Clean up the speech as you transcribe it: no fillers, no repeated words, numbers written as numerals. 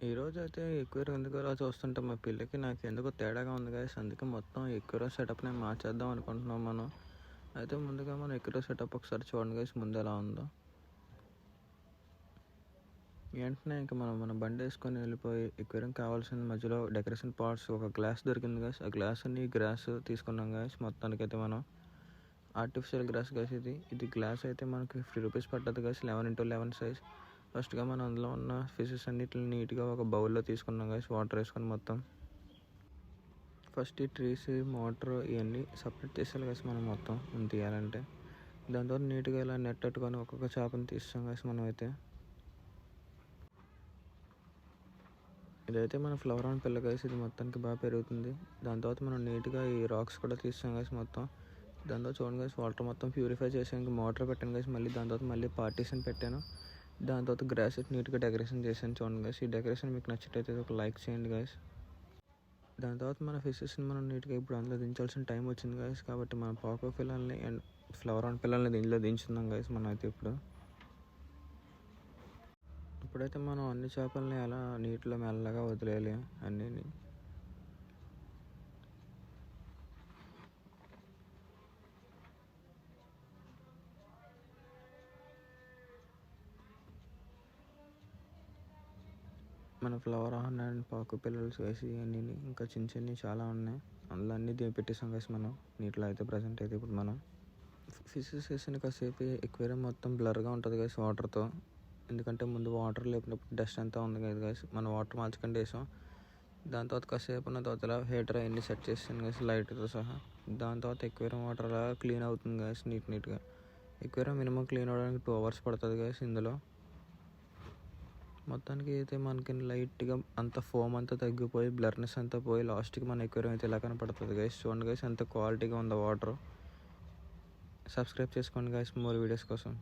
ఈరోజైతే ఎక్వేరియం ఎందుకో అలా చూస్తుంటే మా పిల్లకి నాకు ఎందుకో తేడాగా ఉంది గైస్. అందుకే మొత్తం ఎక్వేరియం సెటప్ని మార్చేద్దాం అనుకుంటున్నాం మనం. అయితే ముందుగా మనం ఎక్వేరియం సెటప్ ఒకసారి చూడండి గైస్, ముందు ఎలా ఉందో. వెంటనే ఇంకా మన బండి వేసుకొని వెళ్ళిపోయి ఎక్వేరియం కావాల్సిన మధ్యలో డెకరేషన్ పార్ట్స్ ఒక గ్లాస్ దొరికింది గైస్. ఆ గ్లాస్ అన్ని గ్రాస్ తీసుకున్నాం గైస్. మొత్తానికైతే మనం ఆర్టిఫిషియల్ గ్రాస్ గైస్. ఇది గ్లాస్ అయితే మనకి 50 రూపీస్ పడ్డది గైస్, 11x11 సైజ్. ఫస్ట్గా మనం అందులో ఉన్న ఫిషెస్ అన్నిటిని నీట్గా ఒక బౌల్లో తీసుకున్నాం గైస్, వాటర్ వేసుకొని మొత్తం. ఫస్ట్ ఈ ట్రీస్, మోటర్ ఇవన్నీ సపరేట్ తీసేయాలి గైస్ మనం మొత్తం తీయాలంటే. దాని తర్వాత నీట్గా ఇలా నెట్ పెట్టుకొని ఒక్కొక్క చేపని తీస్తాం గైస్ మనం అయితే. ఇదైతే మన ఫ్లవర్ ఆన్ పిల్ల గైస్. ఇది మొత్తానికి బాగా పెరుగుతుంది. దాని తర్వాత మనం నీట్గా ఈ రాక్స్ కూడా తీస్తాం గైస్ మొత్తం. దాని తర్వాత చూడండి గైస్, వాటర్ మొత్తం ప్యూరిఫై చేసాక మోటార్ పెట్టాను గైస్. మళ్ళీ దాని తర్వాత మళ్ళీ పార్టీషన్ పెట్టాను. దాని తర్వాత గ్రాస్ నీట్గా డెకరేషన్ చేశాను చూడండి గైస్. ఈ డెకరేషన్ మీకు నచ్చినట్టయితే ఒక లైక్ చేయండి గైస్. దాని తర్వాత మన ఫిషెస్ని మనం నీట్గా ఇప్పుడు అందులో దించాల్సిన టైం వచ్చింది గైస్. కాబట్టి మన పాకో పిల్లల్ని అండ్ ఫ్లవర్ ఆన్ పిల్లల్ని దీనిలో దించుందాం గైస్ మనం అయితే. ఇప్పుడైతే మనం అన్ని చేపల్ని అలా నీటిలో మెల్లగా వదిలేయాలి అన్నీ. మన ఫ్లవర్ ఆన్ అండ్ పాకు పిల్లలు వేసి అన్నీ ఇంకా చిన్న చాలా ఉన్నాయి. అందులో అన్నీ పెట్టేసాం గైస్ మనం నీటిలో అయితే. ప్రజెంట్ అయితే ఇప్పుడు మనం ఫిషెస్ వేసిన కాసేపు ఎక్వేరియం మొత్తం బ్లర్గా ఉంటుంది గైస్ వాటర్తో. ఎందుకంటే ముందు వాటర్ లేపినప్పుడు డస్ట్ అంతా ఉంది కదా గైస్, మనం వాటర్ మార్చుకుంటూ వేసాం. దాని తర్వాత కాసేపు ఉన్న తర్వాత హీటర్ అవన్నీ సెట్ చేసాను గైస్ లైట్తో సహా. దాని తర్వాత ఎక్వేరియం వాటర్ అలా క్లీన్ అవుతుంది గైస్ నీట్గా. ఎక్వేరియం మినిమం క్లీన్ అవ్వడానికి 2 hours పడుతుంది గైస్ ఇందులో. మొత్తానికి అయితే మనకి లైట్గా అంత ఫోమ్ అంతా తగ్గిపోయి బ్లర్నెస్ అంతా పోయి లాస్ట్కి మన ఎక్వేరియం అయితే ఇలా కనపడుతుంది గైస్. చూడండి గైస్ ఎంత క్వాలిటీగా ఉందో వాటర్. సబ్స్క్రైబ్ చేసుకోండి గైస్ మోర్ వీడియోస్ కోసం.